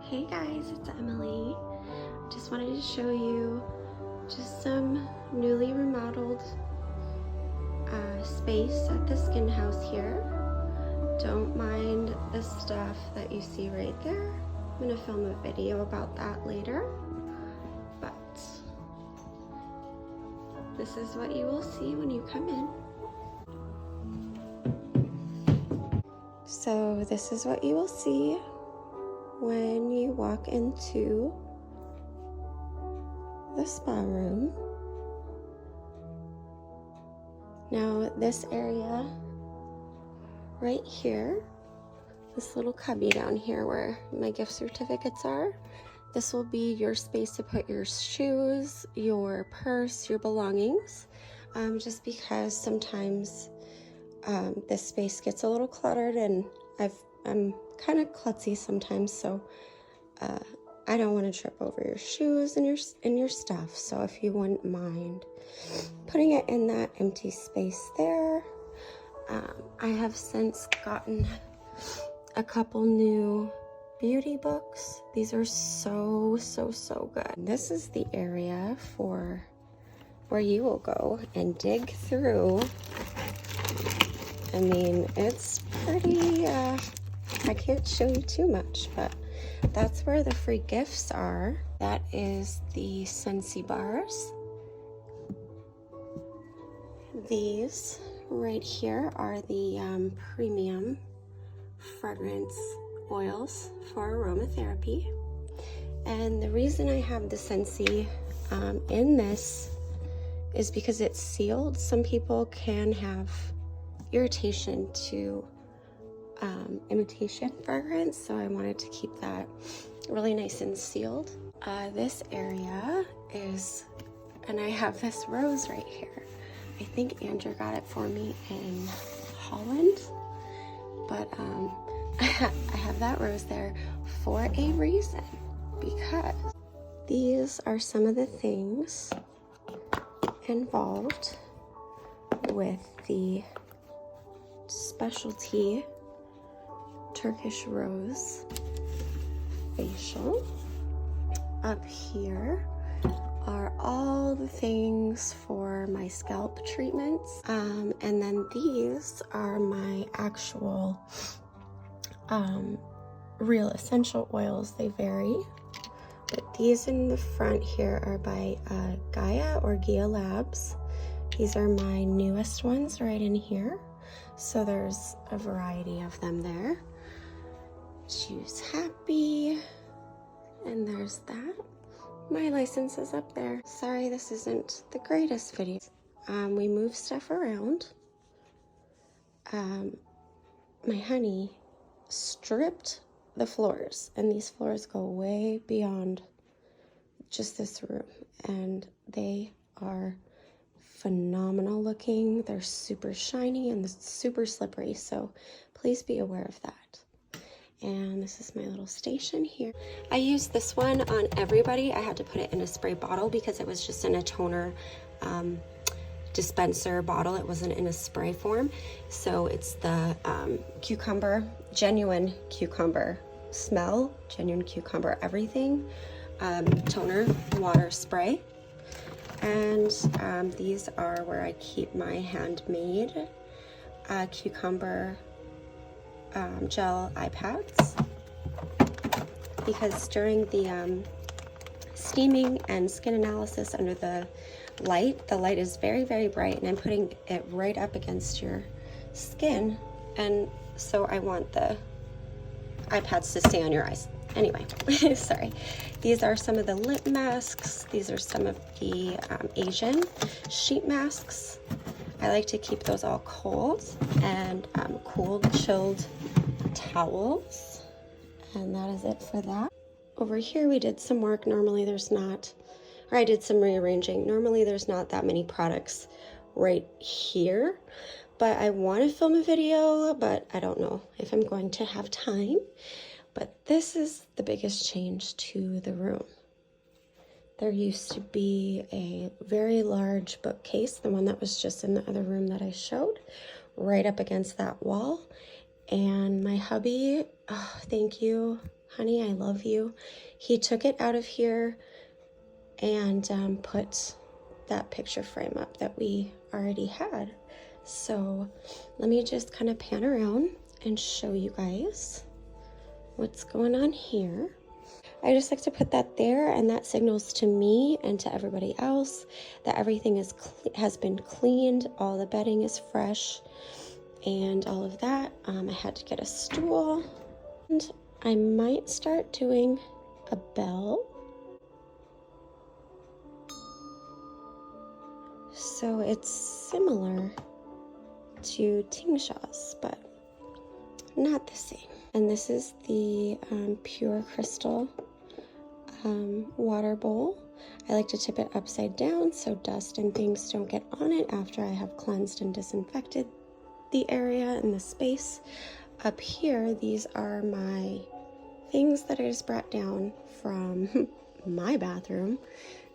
Hey guys, it's Emily. Just wanted to show you just some newly remodeled space at the skin house here. Don't mind the stuff that you see right there. I'm gonna film a video about that later, but this is what you will see when you come in. So this is what you will see when you walk into the spa room. Now this area right here, this little cubby down here where my gift certificates are, this will be your space to put your shoes, your purse, your belongings, just because sometimes this space gets a little cluttered and I'm kind of klutzy sometimes, so I don't want to trip over your shoes and your stuff. So if you wouldn't mind putting it in that empty space there. I have since gotten a couple new beauty books. These are so good. This is the area for where you will go and dig through. I mean, it's pretty I can't show you too much, but that's where the free gifts are. That is the Scentsy bars. These right here are the premium fragrance oils for aromatherapy. And the reason I have the Scentsy in this is because it's sealed. Some people can have irritation to imitation fragrance, so I wanted to keep that really nice and sealed. This area is, and I have this rose right here. I think Andrew got it for me in Holland, but I have that rose there for a reason, because these are some of the things involved with the specialty Turkish rose facial. Up here are all the things for my scalp treatments, and then these are my actual real essential oils. They vary, but these in the front here are by Gaia or Gia Labs. These are my newest ones right in here, so there's a variety of them there. Choose happy, and there's that. My license is up there. Sorry, this isn't the greatest video. We move stuff around. My honey stripped the floors, and these floors go way beyond just this room, and they are phenomenal looking. They're super shiny and super slippery, so please be aware of that. And this is my little station here. I used this one on everybody. I had to put it in a spray bottle because it was just in a toner dispenser bottle. It wasn't in a spray form. So it's the cucumber, genuine cucumber smell, genuine cucumber everything, toner water spray. And these are where I keep my handmade cucumber gel eye pads, because during the steaming and skin analysis under the light is very bright, and I'm putting it right up against your skin, and so I want the eye pads to stay on your eyes. Anyway, sorry. These are some of the lip masks. These are some of the Asian sheet masks. I like to keep those all cold, and cooled, chilled towels. And that is it for that. Over here we did some work. Normally there's not, or I did some rearranging. Normally there's not that many products right here, but I want to film a video, but I don't know if I'm going to have time. But this is the biggest change to the room. There used to be a very large bookcase, the one that was just in the other room that I showed, right up against that wall. And my hubby, oh, thank you, honey, I love you. He took it out of here and put that picture frame up that we already had. So let me just kind of pan around and show you guys what's going on here. I just like to put that there, and that signals to me and to everybody else that everything has been cleaned, all the bedding is fresh, and all of that. I had to get a stool, and I might start doing a bell. So it's similar to Tingshaw's, but not the same. And this is the pure crystal water bowl. I like to tip it upside down so dust and things don't get on it after I have cleansed and disinfected the area and the space. Up here, these are my things that I just brought down from my bathroom.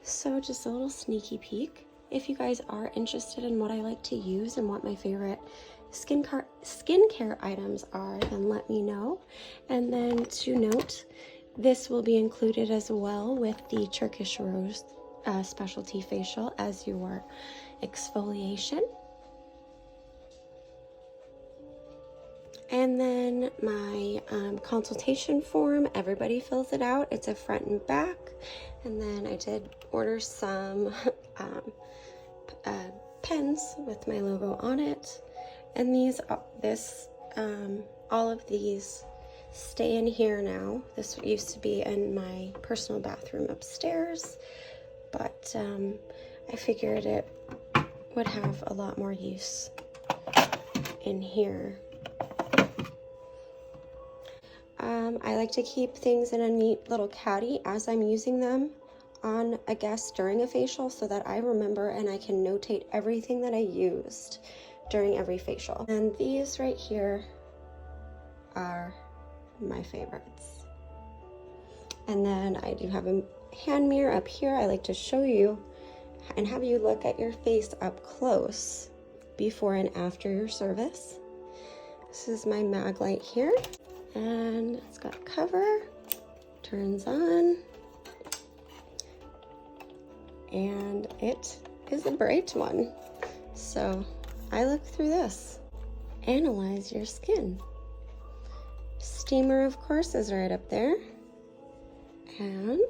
So just a little sneaky peek. If you guys are interested in what I like to use and what my favorite skincare items are, then let me know. And then to note, this will be included as well with the Turkish Rose specialty facial as your exfoliation. And then my consultation form, everybody fills it out. It's a front and back. And then I did order some pens with my logo on it. And all of these stay in here now. This used to be in my personal bathroom upstairs, but I figured it would have a lot more use in here. I like to keep things in a neat little caddy as I'm using them on a guest during a facial so that I remember and I can notate everything that I used during every facial. And these right here are my favorites. And then I do have a hand mirror up here. I like to show you and have you look at your face up close before and after your service. This is my mag light here, and it's got a cover, turns on, and it is a bright one. So I look through this. Analyze your skin. Steamer, of course, is right up there. And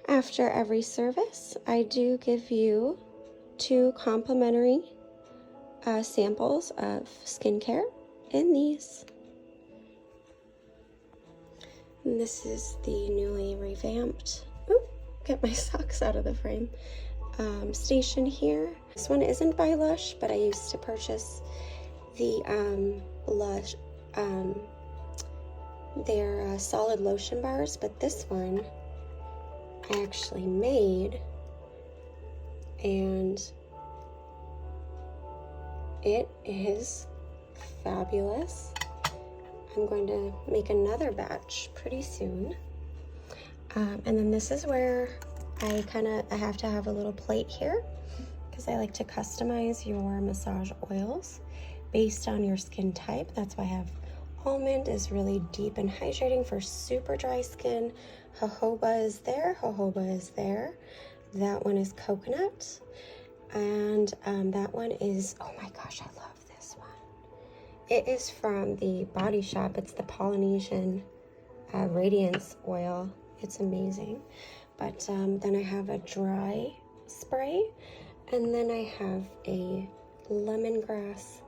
after every service, I do give you 2 complimentary samples of skincare in these. And this is the newly revamped, get my socks out of the frame, station here. This one isn't by Lush, but I used to purchase the Lush, their solid lotion bars, but this one I actually made, and it is fabulous. I'm going to make another batch pretty soon. And then this is where I have to have a little plate here because I like to customize your massage oils based on your skin type. That's why I have almond is really deep and hydrating for super dry skin. Jojoba is there, jojoba is there. That one is coconut. And that one is, oh my gosh, I love this one. It is from the Body Shop. It's the Polynesian Radiance Oil. It's amazing. But then I have a dry spray, and then I have a lemongrass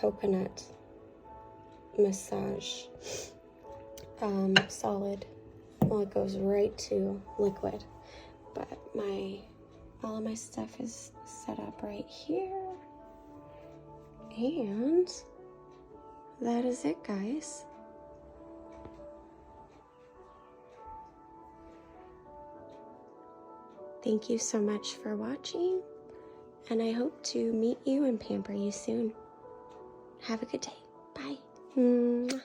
coconut massage solid. Well, it goes right to liquid, but all of my stuff is set up right here, and that is it, guys. Thank you so much for watching, and I hope to meet you and pamper you soon. Have a good day. Bye. Mwah.